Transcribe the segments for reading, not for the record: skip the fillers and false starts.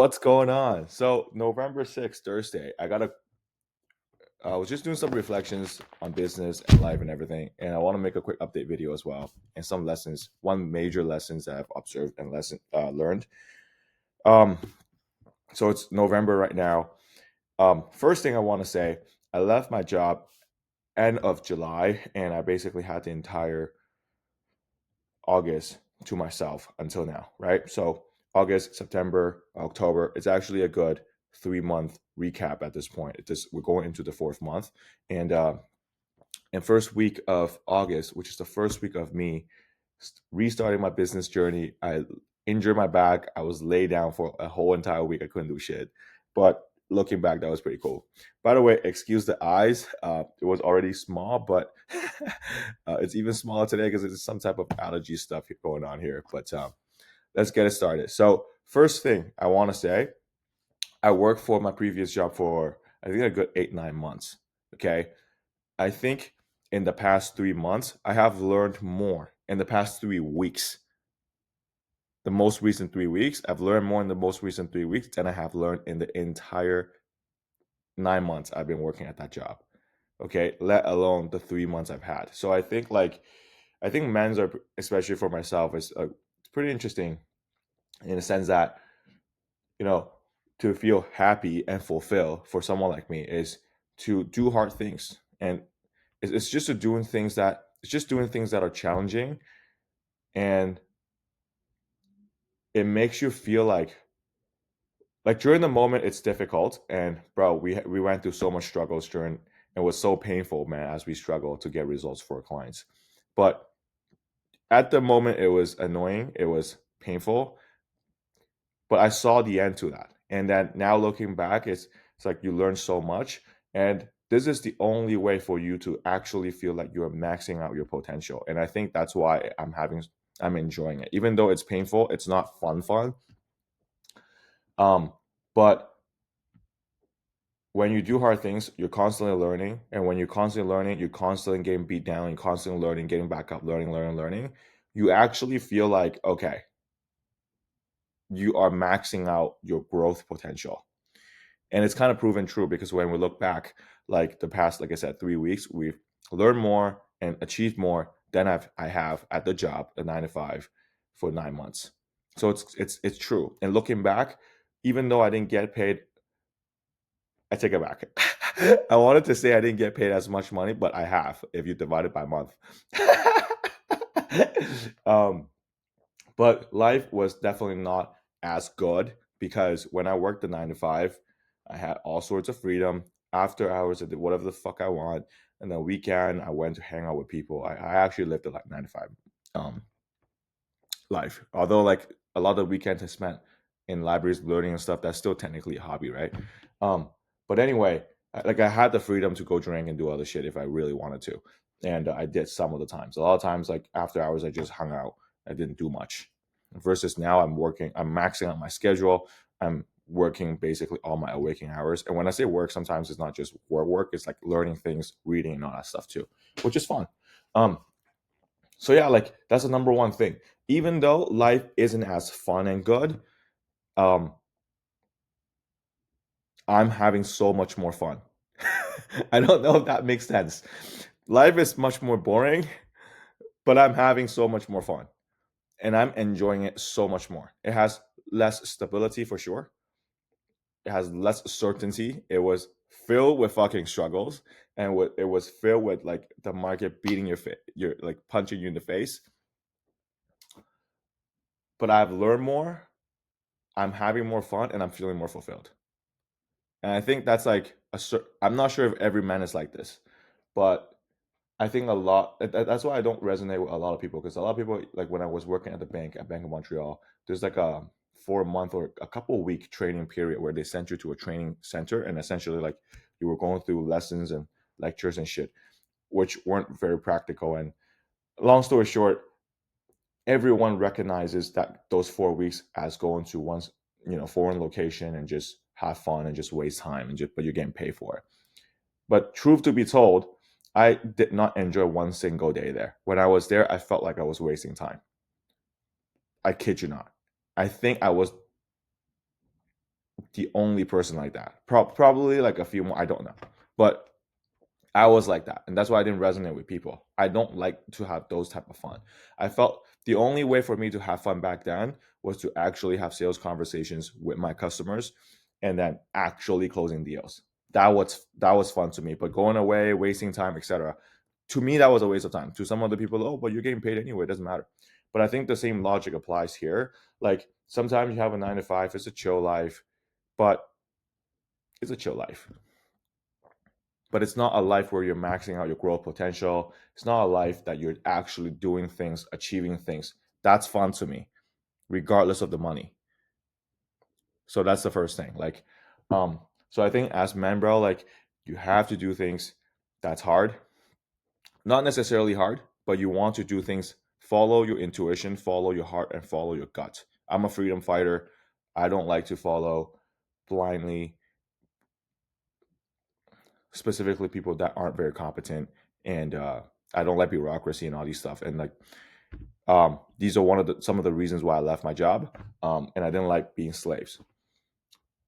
What's going on? So November 6th, Thursday, I was just doing some reflections on business and life and everything, and I want to make a quick update video as well, and some lessons, one major lessons that I've observed and learned. Um, so it's November right now. First thing I want to say, I left my job end of July, and I basically had the entire August to myself until now, right? So August, September, October, it's actually a good 3 month recap at this point. We're going into the fourth month, and first week of August, which is the first week of me restarting my business journey, I injured my back. I was laid down for a whole entire week. I couldn't do shit, but looking back, that was pretty cool. By the way, excuse the eyes. It was already small, but it's even smaller today because there's some type of allergy stuff going on here. But let's get it started. So first thing I want to say, I worked for my previous job for I think a good 8-9 months. Okay, I think in the past 3 months I have learned more. In the past 3 weeks, the most recent 3 weeks, I've learned more in the most recent 3 weeks than I have learned in the entire 9 months I've been working at that job. Okay, let alone the 3 months I've had. So I think men's are, especially for myself, is it's pretty interesting in the sense that you know to feel happy and fulfilled for someone like me is to do hard things, and it's just doing things that it's just doing things that are challenging, and it makes you feel like during the moment it's difficult, and bro, we went through so much struggles during. It was so painful, man, as we struggle to get results for our clients. But at the moment it was annoying, it was painful, but I saw the end to that. And then now looking back, it's like you learn so much, and this is the only way for you to actually feel like you're maxing out your potential. And I think that's why I'm enjoying it, even though it's painful. It's not fun. But when you do hard things, you're constantly learning, and when you're constantly learning, you're constantly getting beat down, and constantly learning, getting back up, learning. You actually feel like, okay, you are maxing out your growth potential. And it's kind of proven true, because when we look back, like the past, like I said, 3 weeks, we've learned more and achieved more than I have at the job, the 9 to 5, for 9 months. So it's true. And looking back, even though I didn't get paid, I take it back. I wanted to say I didn't get paid as much money, but I have if you divide it by month. um, but life was definitely not as good, because when I worked the 9 to 5, I had all sorts of freedom. After hours, I did whatever the fuck I want. And then weekend, I went to hang out with people. I actually lived a like 9 to 5 um, life. Although like a lot of the weekends I spent in libraries learning and stuff, that's still technically a hobby, right? But anyway, like I had the freedom to go drink and do other shit if I really wanted to, and I did some of the times. A lot of times, like after hours, I just hung out. I didn't do much. Versus now, I'm working. I'm maxing out my schedule. I'm working basically all my waking hours. And when I say work, sometimes it's not just work. It's like learning things, reading, and all that stuff too, which is fun. Um, so yeah, like that's the number one thing. Even though life isn't as fun and good, um, I'm having so much more fun. I don't know if that makes sense. Life is much more boring, but I'm having so much more fun, and I'm enjoying it so much more. It has less stability for sure. It has less certainty. It was filled with fucking struggles, and it was filled with like the market beating your like punching you in the face. But I've learned more. I'm having more fun, and I'm feeling more fulfilled. And I think that's like I'm not sure if every man is like this, but I think a lot. That's why I don't resonate with a lot of people, because a lot of people, like when I was working at the bank at Bank of Montreal, there's like a 4 month or a couple week training period where they sent you to a training center, and essentially like you were going through lessons and lectures and shit, which weren't very practical. And long story short, everyone recognizes that those 4 weeks as going to one foreign location and just have fun and just waste time, and just but you're getting paid for it. But truth to be told, I did not enjoy one single day there. When I was there, I felt like I was wasting time. I kid you not. I think I was the only person like that. Probably like a few more, I don't know. But I was like that, and that's why I didn't resonate with people. I don't like to have those type of fun. I felt the only way for me to have fun back then was to actually have sales conversations with my customers and then actually closing deals. That was fun to me. But going away, wasting time, etc. To me, that was a waste of time. To some other people, oh, but you're getting paid anyway, it doesn't matter. But I think the same logic applies here. Like sometimes you have a 9 to 5, it's a chill life, but it's a chill life. But it's not a life where you're maxing out your growth potential. It's not a life that you're actually doing things, achieving things. That's fun to me, regardless of the money. So that's the first thing. Like, so I think as men, bro, like you have to do things that's hard, not necessarily hard, but you want to do things, follow your intuition, follow your heart, and follow your gut. I'm a freedom fighter. I don't like to follow blindly, specifically people that aren't very competent, and I don't like bureaucracy and all these stuff. And like, these are some of the reasons why I left my job, and I didn't like being slaves.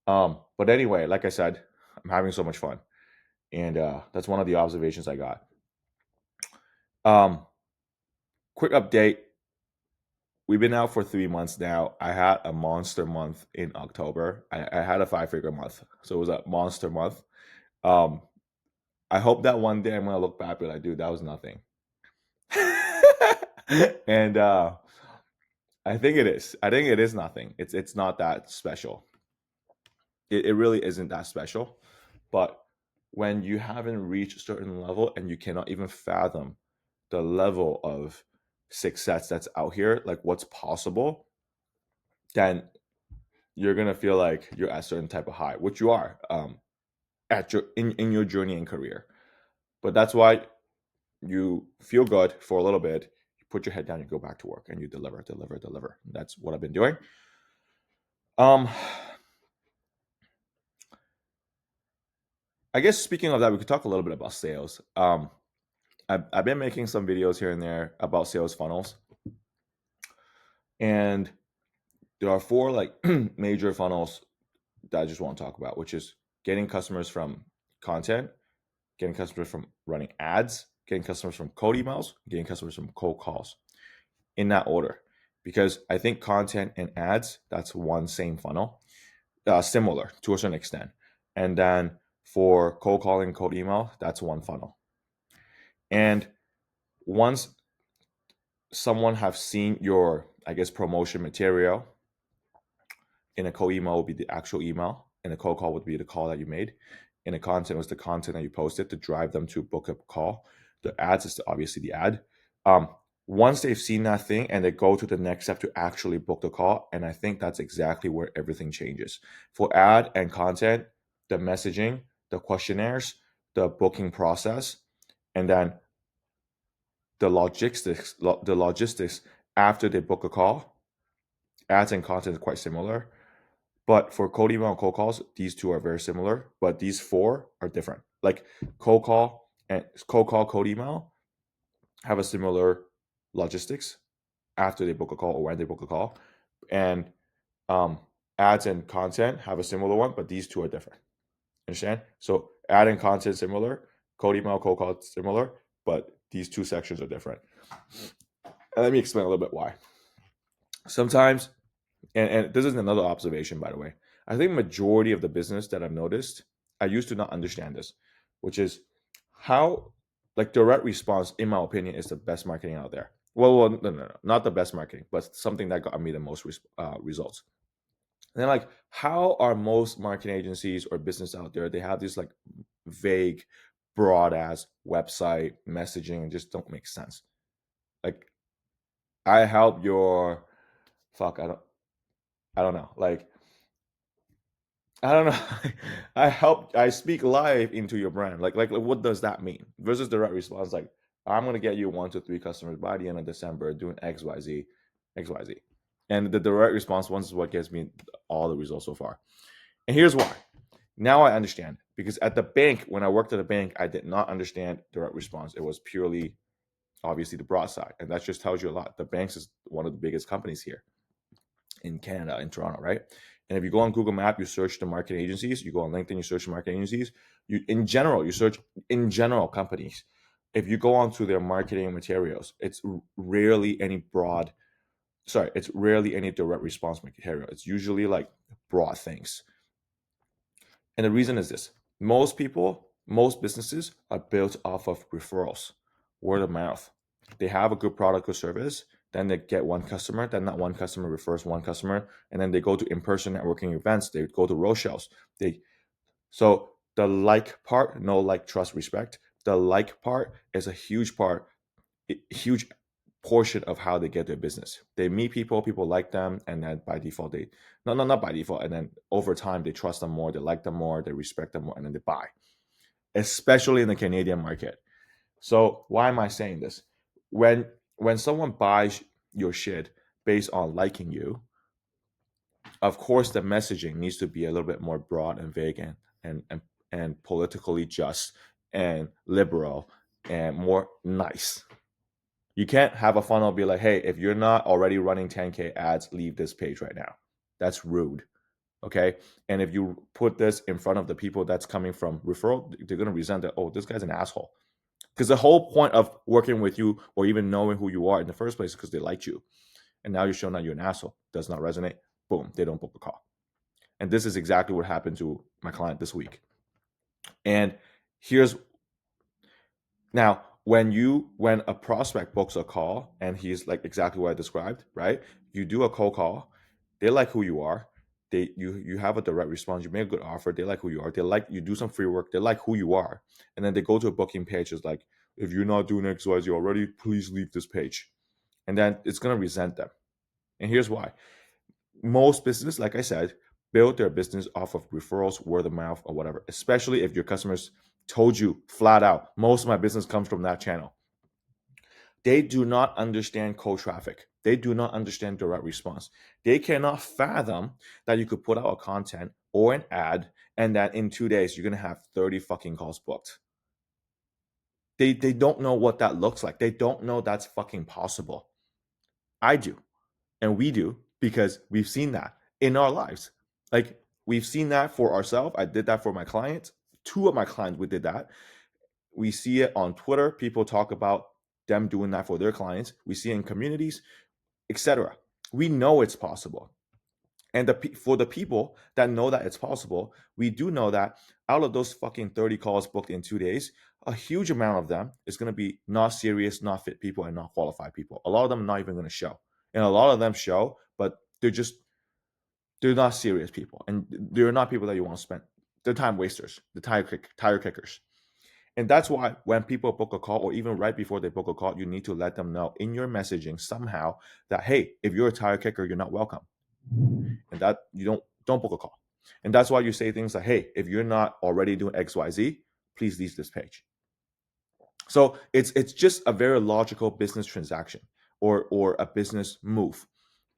But anyway, like I said, I'm having so much fun, and that's one of the observations I got. Quick update: we've been out for 3 months now. I had a monster month in October. I had a 5-figure month, so it was a monster month. Um, I hope that one day I'm gonna look back and be like, dude, that was nothing. And I think it is. I think it is nothing. It's not that special. It really isn't that special. But when you haven't reached a certain level and you cannot even fathom the level of success that's out here, like what's possible, then you're gonna feel like you're at a certain type of high, which you are, at in your journey and career. But that's why you feel good for a little bit, you put your head down, you go back to work, and you deliver. That's what I've been doing. I guess speaking of that, we could talk a little bit about sales. I've been making some videos here and there about sales funnels, and there are 4 like major funnels that I just want to talk about, which is getting customers from content, getting customers from running ads, getting customers from cold emails, getting customers from cold calls, in that order. Because I think content and ads, that's one same funnel, similar to a certain extent. And then for cold calling, cold email, that's one funnel. And once someone have seen your, I guess, promotion material, in a cold email would be the actual email, and a cold call would be the call that you made. In a content was the content that you posted to drive them to book a call. The ads is obviously the ad. Once they've seen that thing and they go to the next step to actually book the call, and I think that's exactly where everything changes. For ad and content, the messaging, the questionnaires, the booking process, and then the logistics after they book a call, ads and content is quite similar. But for cold email and cold calls, these 2 are very similar, but these 4 are different. Like cold call, cold email have a similar logistics after they book a call or when they book a call, and ads and content have a similar one, but these 2 are different. Understand? So ad and content similar, cold email, cold call similar, but these 2 sections are different. And let me explain a little bit why. Sometimes, and this is another observation, by the way, I think majority of the business that I've noticed, I used to not understand this, which is how, like, direct response, in my opinion, is the best marketing out there. Well, no, not the best marketing, but something that got me the most results. And then, like, how are most marketing agencies or business out there? They have this like vague, broad ass website messaging and just don't make sense. Like, I help your fuck. I don't know. Like, I don't know. I speak live into your brand. Like what does that mean? Versus direct response, like I'm gonna get you 1 to 3 customers by the end of December doing XYZ, XYZ. And the direct response ones is what gets me all the results so far. And here's why. Now I understand. Because at the bank, when I worked at a bank, I did not understand direct response. It was purely obviously the broad side. And that just tells you a lot. The banks is one of the biggest companies here in Canada, in Toronto, right? And if you go on Google Map, you search the marketing agencies. You go on LinkedIn, you search the marketing agencies. You search in general companies. If you go onto their marketing materials, it's rarely any direct response material. It's usually like broad things. And the reason is this: most businesses are built off of referrals, word of mouth. They have a good product or service, then they get one customer, then that one customer refers one customer, and then they go to in-person networking events, they go to roadshows. So the like part, know, like, trust, respect. The like part is a huge portion of how they get their business. They meet people like them, and then by default not by default, and then over time they trust them more, they like them more, they respect them more, and then they buy. Especially in the Canadian market. So why am I saying this? When someone buys your shit based on liking you, of course the messaging needs to be a little bit more broad and vague and politically just and liberal and more nice. You can't have a funnel be like, hey, if you're not already running 10K ads, leave this page right now. That's rude. Okay. And if you put this in front of the people that's coming from referral, they're going to resent that, oh, this guy's an asshole. Because the whole point of working with you or even knowing who you are in the first place is because they liked you. And now you're showing that you're an asshole. Does not resonate. Boom. They don't book a call. And this is exactly what happened to my client this week. And here's now, when a prospect books a call and he's like exactly what I described, right? You do a cold call, they like who you are, you have a direct response, you make a good offer, they like who you are, they like you do some free work, they like who you are, and then they go to a booking page, it's like, if you're not doing XYZ already, please leave this page. And then it's gonna resent them. And here's why. Most businesses, like I said, build their business off of referrals, word of mouth, or whatever, especially if your customers told you flat out, most of my business comes from that channel. They do not understand cold traffic. They do not understand direct response. They cannot fathom that you could put out a content or an ad and that in 2 days you're going to have 30 fucking calls booked. They don't know what that looks like. They don't know that's fucking possible. I do. And we do, because we've seen that in our lives. Like, we've seen that for ourselves. I did that for my clients. 2 of my clients, we did that. We see it on Twitter. People talk about them doing that for their clients. We see it in communities, etc. We know it's possible. And for the people that know that it's possible, we do know that out of those fucking 30 calls booked in 2 days, a huge amount of them is going to be not serious, not fit people, and not qualified people. A lot of them are not even going to show. And a lot of them show, but they're not serious people. And they're not people that you want to spend. They're time wasters, the tire kickers. And that's why when people book a call, or even right before they book a call, you need to let them know in your messaging somehow that, hey, if you're a tire kicker, you're not welcome. And that you don't book a call. And that's why you say things like, hey, if you're not already doing XYZ, please leave this page. So it's just a very logical business transaction or a business move,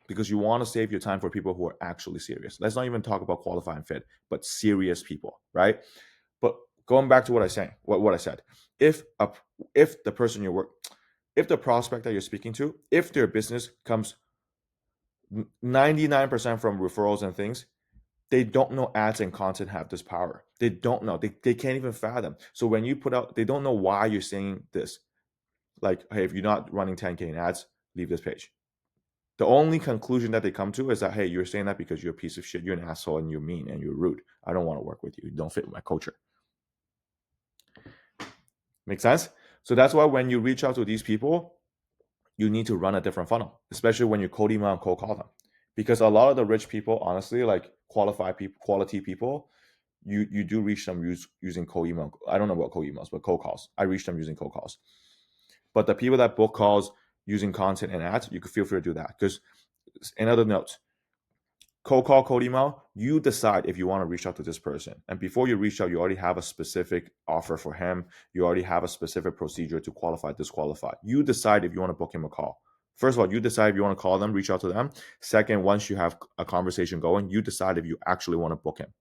because you want to save your time for people who are actually serious. Let's not even talk about qualified and fit, but serious people, right? But going back to what I said, if the prospect that you're speaking to, if their business comes 99% from referrals and things, they don't know ads and content have this power. They don't know. They can't even fathom. So when you put out, they don't know why you're saying this. Like, hey, if you're not running 10K in ads, leave this page. The only conclusion that they come to is that, hey, you're saying that because you're a piece of shit, you're an asshole, and you're mean, and you're rude. I don't want to work with you. You don't fit my culture. Make sense? So that's why when you reach out to these people, you need to run a different funnel, especially when you cold email and cold call them. Because a lot of the rich people, honestly, like qualified people, quality people, you do reach them using cold email. I don't know about cold emails, but cold calls. I reach them using cold calls. But the people that book calls using content and ads, you could feel free to do that. Because another note, cold call, cold email, you decide if you want to reach out to this person. And before you reach out, you already have a specific offer for him. You already have a specific procedure to qualify, disqualify. You decide if you want to book him a call. First of all, you decide if you want to call them, reach out to them. Second, once you have a conversation going, you decide if you actually want to book him.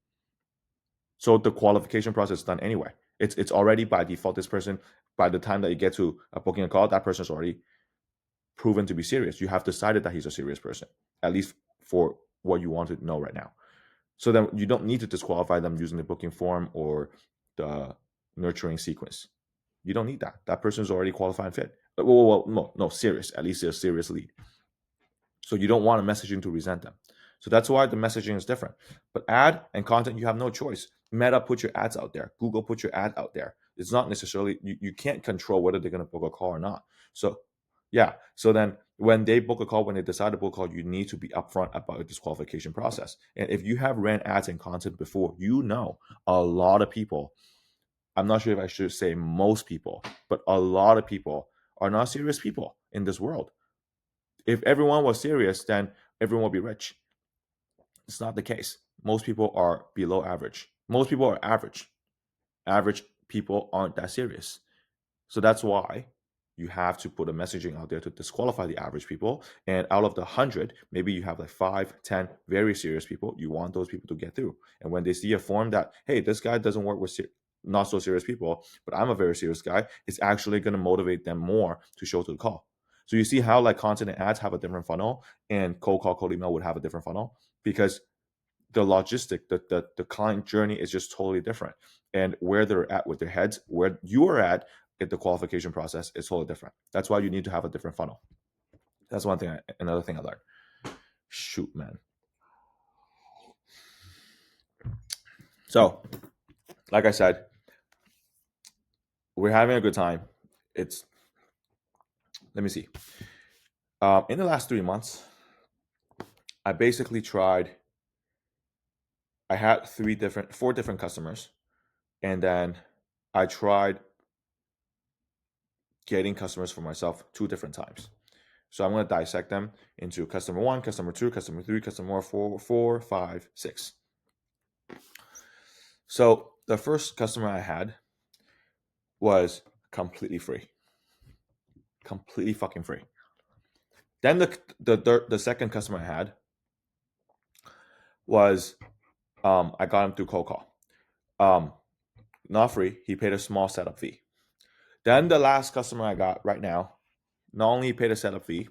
So the qualification process is done anyway. It's already by default, this person, by the time that you get to booking a call, that person's already proven to be serious. You have decided that he's a serious person, at least for what you want to know right now. So then you don't need to disqualify them using the booking form or the nurturing sequence. You don't need that. That person is already qualified and fit. Well, no, serious. At least they're a serious lead. So you don't want a messaging to resent them. So that's why the messaging is different. But ad and content, you have no choice. Meta put your ads out there. Google put your ad out there. It's not necessarily, you can't control whether they're going to book a call or not. So yeah. So then when they book a call, when they decide to book a call, you need to be upfront about the disqualification process. And if you have ran ads and content before, you know a lot of people, I'm not sure if I should say most people, but a lot of people are not serious people in this world. If everyone was serious, then everyone would be rich. It's not the case. Most people are below average. Most people are average. Average people aren't that serious. So that's why you have to put a messaging out there to disqualify the average people. And out of the 100, maybe you have like 5, 10 very serious people. You want those people to get through. And when they see a form that, hey, this guy doesn't work with not so serious people, but I'm a very serious guy, it's actually going to motivate them more to show to the call. So you see how like content and ads have a different funnel, and cold call, cold email would have a different funnel, because the logistic, the client journey is just totally different. And where they're at with their heads, where you are at the qualification process is totally different. That's why you need to have a different funnel. That's one thing. Another thing I learned. Shoot, man. So, like I said, we're having a good time. Let me see. In the last 3 months, I basically tried. I had 4 different customers, and then I tried getting customers for myself 2 different times. So I'm going to dissect them into customer 1, customer 2, customer 3, customer 4, 5, 6. So the first customer I had was completely free. Completely fucking free. Then the second customer I had was, I got him through cold call. Not free. He paid a small setup fee. Then the last customer I got right now, not only he paid a setup fee,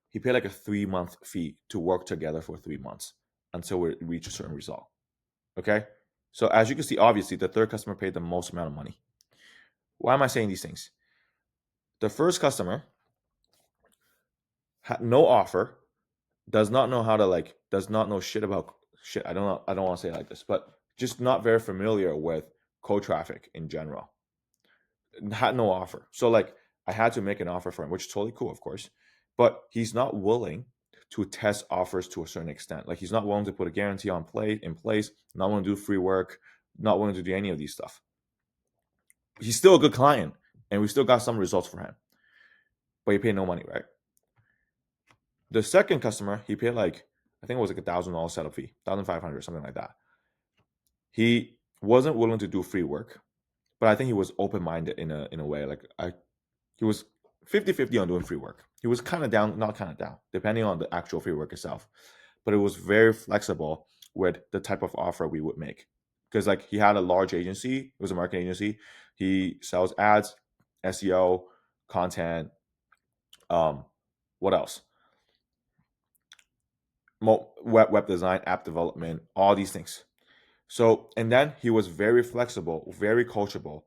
he paid like a 3-month fee to work together for 3 months until we reach a certain result. Okay? So as you can see, obviously, the third customer paid the most amount of money. Why am I saying these things? The first customer had no offer, does not know how to does not know shit about shit. I don't want to say it like this, but just not very familiar with cold traffic in general. Had no offer. So like I had to make an offer for him, which is totally cool, of course. But he's not willing to test offers to a certain extent. Like he's not willing to put a guarantee in place, not willing to do free work, not willing to do any of these stuff. He's still a good client, and we still got some results for him. But he paid no money, right? The second customer, he paid like, I think it was like $1,000 setup fee, 1,500, something like that. He wasn't willing to do free work, but I think he was open-minded in a way. He was 50-50 on doing free work. He was kind of down, not kind of down, depending on the actual free work itself. But it was very flexible with the type of offer we would make. Because like he had a large agency, it was a marketing agency. He sells ads, SEO, content, what else? Web design, app development, all these things. So, and then he was very flexible, very coachable,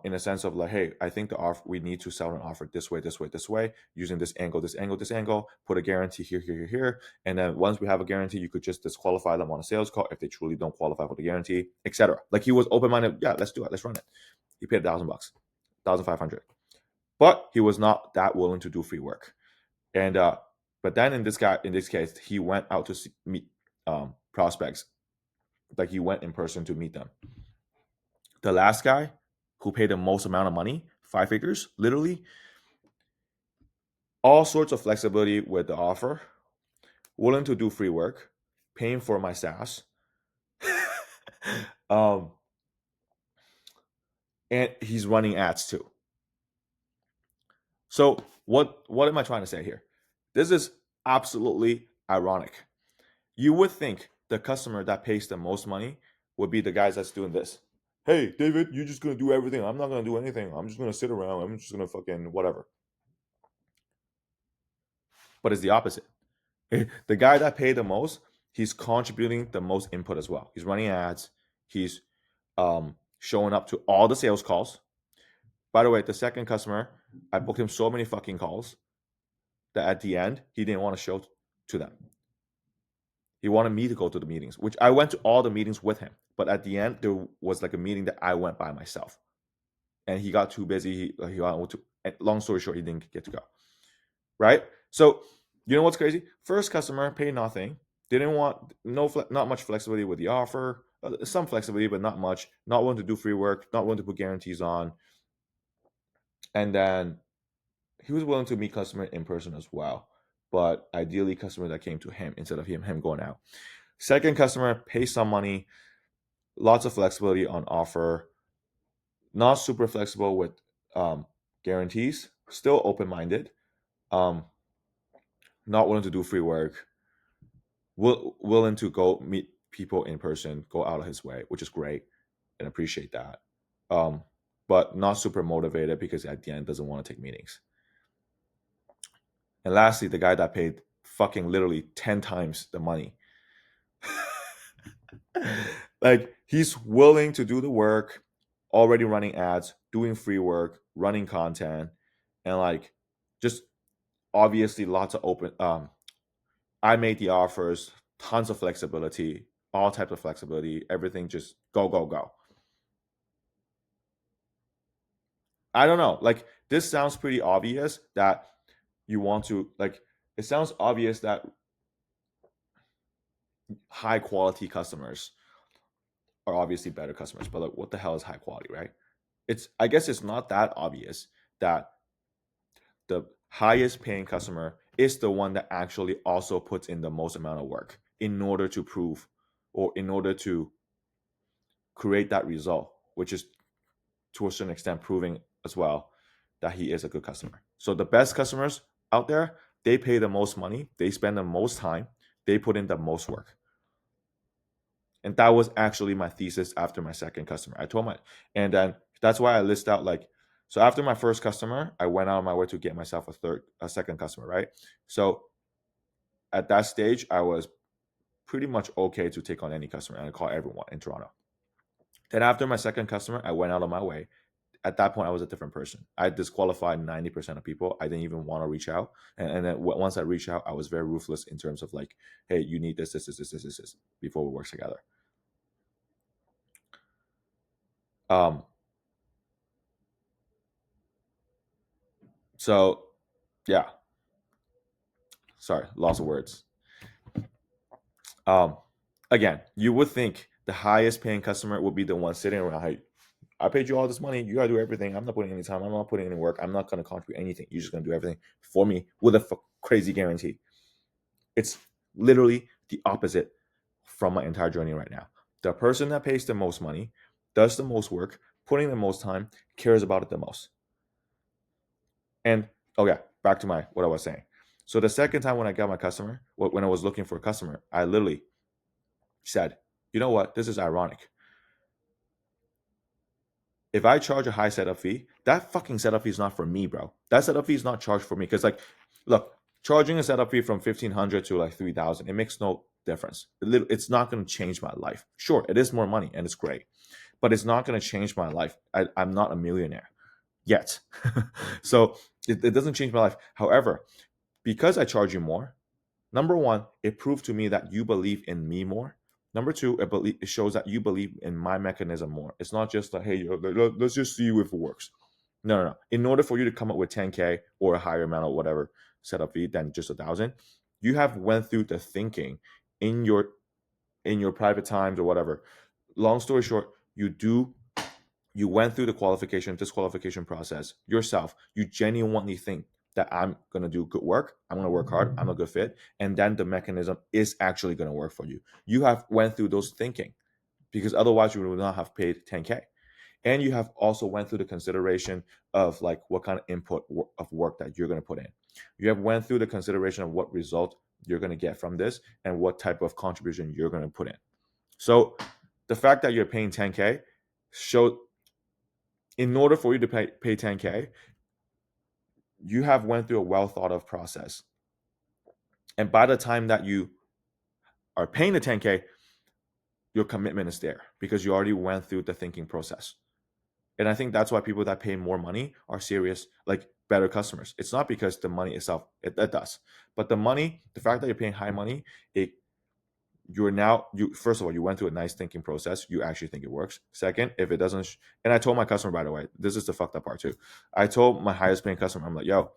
in a sense of like, hey, I think the offer, we need to sell an offer this way, this way, this way, using this angle, this angle, this angle, put a guarantee here, here, here, here. And then once we have a guarantee, you could just disqualify them on a sales call if they truly don't qualify for the guarantee, etc. Like he was open-minded. Yeah, let's do it. Let's run it. He paid $1,000, 1,500. But he was not that willing to do free work. And but then in this case, he went out to meet prospects. Like he went in person to meet them. The last guy who paid the most amount of money, 5 figures, literally, all sorts of flexibility with the offer, willing to do free work, paying for my SaaS, and he's running ads too. So what am I trying to say here? This is absolutely ironic. You would think the customer that pays the most money would be the guys that's doing this. Hey, David, you're just going to do everything. I'm not going to do anything. I'm just going to sit around. I'm just going to fucking whatever. But it's the opposite. The guy that paid the most, he's contributing the most input as well. He's running ads. He's showing up to all the sales calls. By the way, the second customer, I booked him so many fucking calls that at the end, he didn't want to show to them. He wanted me to go to the meetings, which I went to all the meetings with him. But at the end, there was like a meeting that I went by myself. And he got too busy. He got to, long story short, he didn't get to go. Right? So, you know what's crazy? First customer paid nothing. Didn't want not much flexibility with the offer. Some flexibility, but not much. Not willing to do free work. Not willing to put guarantees on. And then he was willing to meet customer in person as well, but ideally customer that came to him instead of him going out. Second customer, pay some money, lots of flexibility on offer, not super flexible with guarantees, still open-minded, not willing to do free work, willing to go meet people in person, go out of his way, which is great and appreciate that. But not super motivated because at the end doesn't want to take meetings. And lastly, the guy that paid fucking literally 10 times the money. Like, he's willing to do the work, already running ads, doing free work, running content, and like just obviously lots of open I made the offers, tons of flexibility, all types of flexibility, everything just go, go, go. I don't know. Like, this sounds pretty obvious that you want to, like, it sounds obvious that high quality customers are obviously better customers, but like, what the hell is high quality, right? I guess it's not that obvious that the highest paying customer is the one that actually also puts in the most amount of work in order to prove or in order to create that result, which is to a certain extent proving as well that he is a good customer. So the best customers out there, they pay the most money, they spend the most time, they put in the most work. And that was actually my thesis after my second customer. And then that's why I list out like, so after my first customer, I went out of my way to get myself a second customer, right? So at that stage, I was pretty much okay to take on any customer and I call everyone in Toronto. Then after my second customer, I went out of my way. At that point, I was a different person. I disqualified 90% of people. I didn't even want to reach out. And then once I reached out, I was very ruthless in terms of like, hey, you need this before we work together. So yeah, sorry, lots of words. Again, you would think the highest paying customer would be the one sitting around, hey, I paid you all this money, you gotta do everything, I'm not putting any time, I'm not putting any work, I'm not gonna contribute anything, you're just gonna do everything for me with a crazy guarantee. It's literally the opposite from my entire journey right now. The person that pays the most money, does the most work, putting the most time, cares about it the most. And okay, back to what I was saying. So the second time when I got my customer, when I was looking for a customer, I literally said, you know what, this is ironic. If I charge a high setup fee, that fucking setup fee is not for me, bro. That setup fee is not charged for me. Because like, look, charging a setup fee from 1,500 to like 3,000, it makes no difference. It's not going to change my life. Sure, it is more money and it's great, but it's not going to change my life. I'm not a millionaire yet. So it doesn't change my life. However, because I charge you more, number one, it proved to me that you believe in me more. Number two, it shows that you believe in my mechanism more. It's not just like, hey, let's just see if it works. No. In order for you to come up with 10K or a higher amount of whatever setup fee than just 1,000, you have went through the thinking in your private times or whatever. Long story short, you went through the disqualification process yourself. You genuinely think that I'm going to do good work, I'm going to work hard, I'm a good fit, and then the mechanism is actually going to work for you. You have went through those thinking, because otherwise you would not have paid 10K. And you have also went through the consideration of like what kind of input of work that you're going to put in. You have went through the consideration of what result you're going to get from this and what type of contribution you're going to put in. So the fact that you're paying 10K showed, in order for you to pay 10K, you have went through a well thought of process. And by the time that you are paying the 10K, your commitment is there because you already went through the thinking process. And I think that's why people that pay more money are serious, like better customers. It's not because the money itself, it does. But the money, the fact that you're paying high money, you first of all, you went through a nice thinking process. You actually think it works. Second, if it doesn't, and I told my customer, by the way, this is the fucked up part too. I told my highest paying customer, I'm like, yo,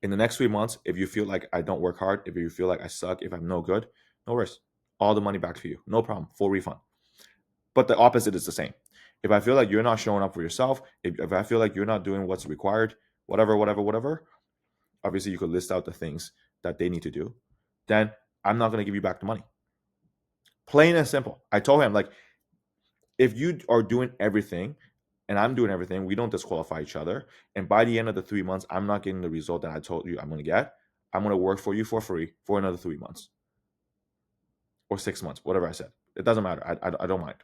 in the next 3 months, if you feel like I don't work hard, if you feel like I suck, if I'm no good, no worries. All the money back to you. No problem. Full refund. But the opposite is the same. If I feel like you're not showing up for yourself, if I feel like you're not doing what's required, whatever, obviously you could list out the things that they need to do, then I'm not going to give you back the money. Plain and simple. I told him, like, if you are doing everything and I'm doing everything, we don't disqualify each other. And by the end of the 3 months, I'm not getting the result that I told you I'm going to get. I'm going to work for you for free for another 3 months or 6 months, whatever I said. It doesn't matter. I don't mind.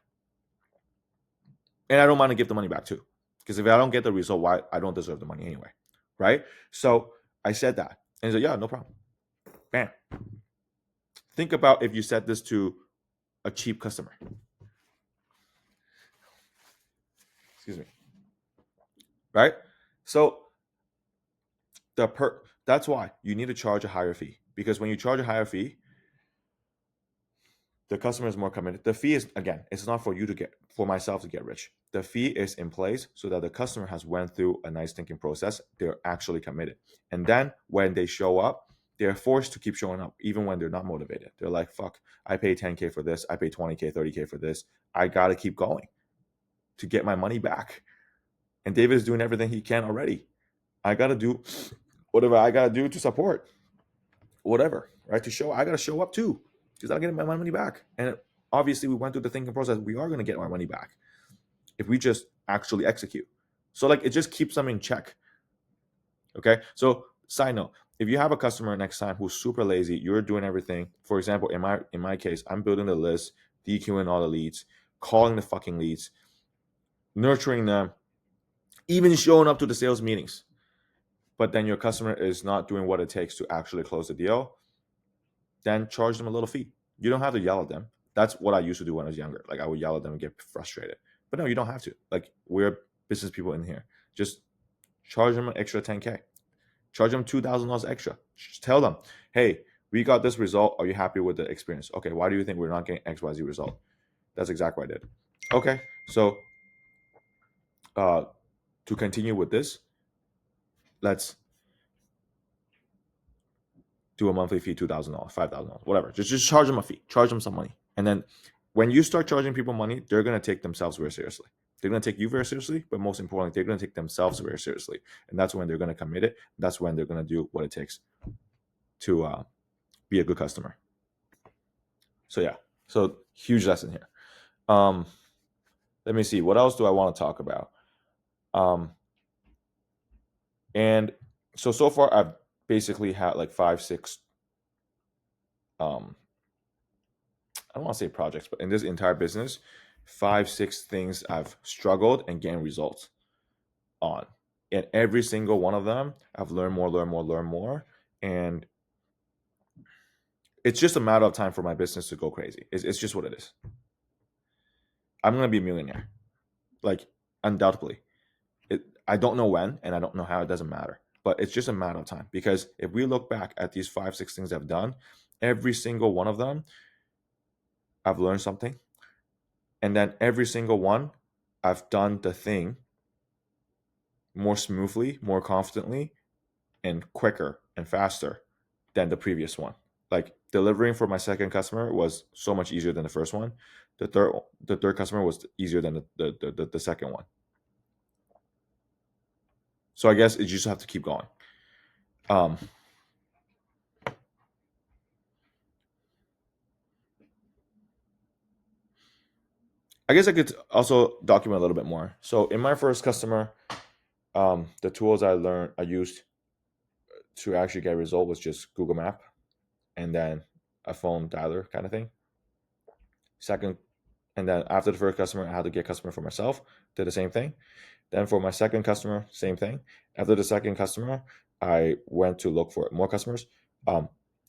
And I don't mind to give the money back too. Because if I don't get the result, why? I don't deserve the money anyway. Right? So I said that. And he said, yeah, no problem. Bam. Think about if you said this to a cheap customer. Excuse me. Right? So that's why you need to charge a higher fee. Because when you charge a higher fee, the customer is more committed. The fee is, again, it's not for myself to get rich. The fee is in place so that the customer has went through a nice thinking process. They're actually committed. And then when they show up, they're forced to keep showing up, even when they're not motivated. They're like, fuck, I pay 10K for this. I pay 20K, 30K for this. I got to keep going to get my money back. And David is doing everything he can already. I got to do whatever I got to do to support whatever, right? I got to show up too. Because I'm getting my money back. And obviously, we went through the thinking process. We are going to get our money back if we just actually execute. So, like, it just keeps them in check. Okay? So, side note, if you have a customer next time who's super lazy, you're doing everything. For example, in my case, I'm building the list, DQing all the leads, calling the fucking leads, nurturing them, even showing up to the sales meetings. But then your customer is not doing what it takes to actually close the deal, then charge them a little fee. You don't have to yell at them. That's what I used to do when I was younger. Like, I would yell at them and get frustrated. But no, you don't have to. Like, we're business people in here. Just charge them an extra 10K. Charge them $2,000 extra. Just tell them, hey, we got this result. Are you happy with the experience? Okay, why do you think we're not getting XYZ result? That's exactly what I did. Okay, so to continue with this, let's do a monthly fee, $2,000, $5,000, whatever. Just charge them a fee, charge them some money. And then when you start charging people money, they're going to take themselves very seriously. They're going to take you very seriously, but most importantly, they're going to take themselves very seriously. And that's when they're going to commit it. That's when they're going to do what it takes to be a good customer. So yeah, so huge lesson here. Let me see. What else do I want to talk about? And so far I've basically had like 5, 6, I don't want to say projects, but in this entire business, 5, 6 things I've struggled and gained results on. And every single one of them, I've learned more. And it's just a matter of time for my business to go crazy. It's just what it is. I'm going to be a millionaire. Like, undoubtedly. I don't know when, and I don't know how. It doesn't matter. But it's just a matter of time. Because if we look back at these 5, 6 things I've done, every single one of them, I've learned something. And then every single one, I've done the thing more smoothly, more confidently, and quicker and faster than the previous one. Like, delivering for my second customer was so much easier than the first one. The third customer was easier than the second one. So I guess you just have to keep going. I guess I could also document a little bit more. So in my first customer, the tools I used to actually get a result was just Google Map and then a phone dialer kind of thing. And then after the first customer, I had to get customer for myself, did the same thing. Then for my second customer, same thing. After the second customer, I went to look for more customers.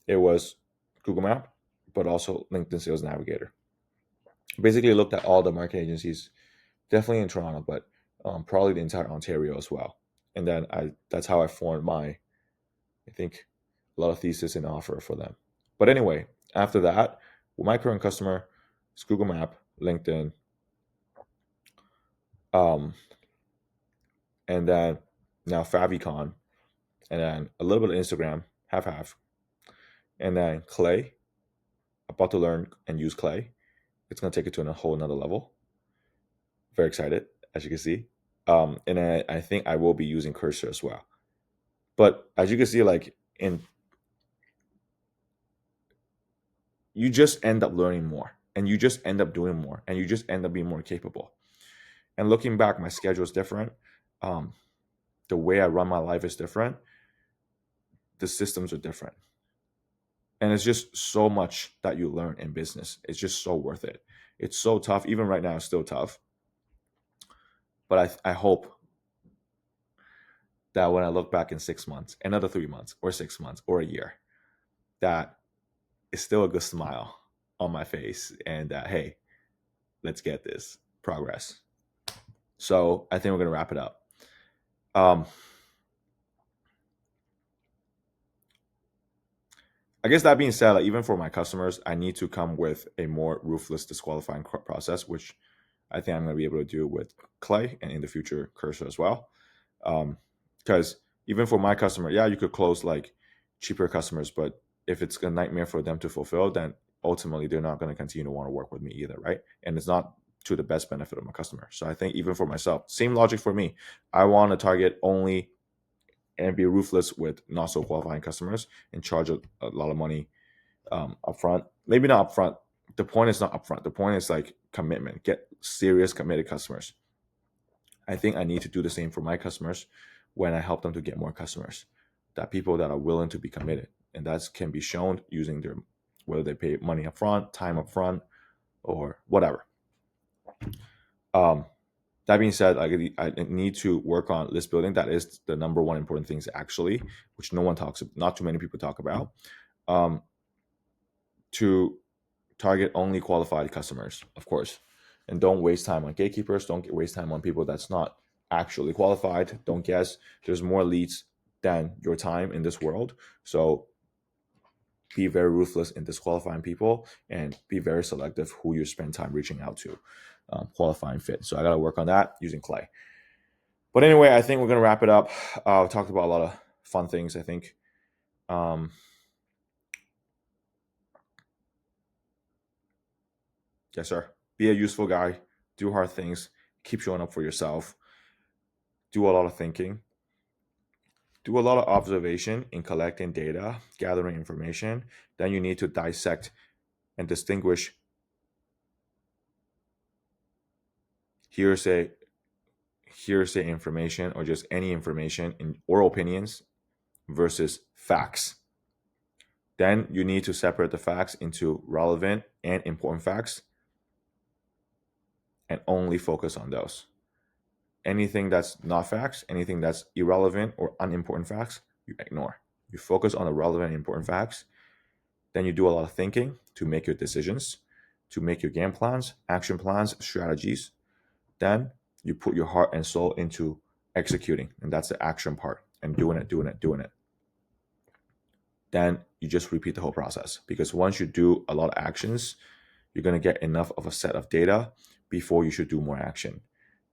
It was Google Map, but also LinkedIn Sales Navigator. Basically looked at all the marketing agencies, definitely in Toronto, but probably the entire Ontario as well. And then that's how I formed my, I think, a lot of thesis and offer for them. But anyway, after that, with my current customer, it's Google Map, LinkedIn, and then now Favicon, and then a little bit of Instagram, half, and then Clay. About to learn and use Clay. It's gonna take it to a whole another level. Very excited, as you can see. And I think I will be using Cursor as well. But as you can see, like you just end up learning more, and you just end up doing more, and you just end up being more capable. And looking back, my schedule is different. The way I run my life is different. The systems are different. And it's just so much that you learn in business. It's just so worth it. It's so tough. Even right now, it's still tough. But I hope that when I look back in 6 months, another 3 months, or 6 months, or a year, that is still a good smile on my face, and that, hey, let's get this progress. So I think we're going to wrap it up. I guess that being said, like, even for my customers, I need to come with a more ruthless disqualifying process, which I think I'm going to be able to do with Clay, and in the future, Cursor as well. Because even for my customer, yeah, you could close like cheaper customers, but if it's a nightmare for them to fulfill, then ultimately they're not going to continue to want to work with me either, right? And it's not to the best benefit of my customer. So I think even for myself, same logic for me. I want to target only and be ruthless with not so qualifying customers and charge a lot of money upfront. Maybe not upfront. The point is not upfront. The point is like commitment. Get serious, committed customers. I think I need to do the same for my customers when I help them to get more customers. That people that are willing to be committed, and that can be shown using their, whether they pay money upfront, time upfront, or whatever. That being said, I need to work on list building. That is the number one important things, actually, which no one talks about, not too many people talk about. To target only qualified customers, of course, and don't waste time on gatekeepers. Don't waste time on people that's not actually qualified. Don't guess. There's more leads than your time in this world. So be very ruthless in disqualifying people, and be very selective who you spend time reaching out to, qualifying fit. So I got to work on that using Clay. But anyway, I think we're going to wrap it up. We talked about a lot of fun things, I think. Yes, sir. Be a useful guy. Do hard things. Keep showing up for yourself. Do a lot of thinking. Do a lot of observation in collecting data, gathering information. Then you need to dissect and distinguish hearsay information, or just any information in oral opinions, versus facts. Then you need to separate the facts into relevant and important facts, and only focus on those. Anything that's not facts, anything that's irrelevant or unimportant facts, you ignore. You focus on the relevant and important facts. Then you do a lot of thinking to make your decisions, to make your game plans, action plans, strategies. Then you put your heart and soul into executing, and that's the action part, and doing it. Then you just repeat the whole process, because once you do a lot of actions, you're going to get enough of a set of data before you should do more action.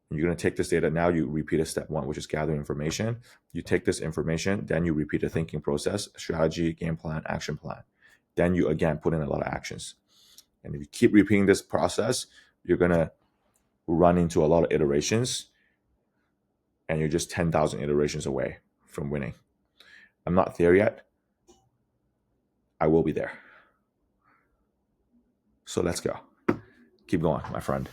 And you're going to take this data. Now you repeat a step one, which is gathering information. You take this information, then you repeat a thinking process, strategy, game plan, action plan. Then you again put in a lot of actions. And if you keep repeating this process, you're going to run into a lot of iterations, and you're just 10,000 iterations away from winning. I'm not there yet. I will be there. So let's go. Keep going, my friend.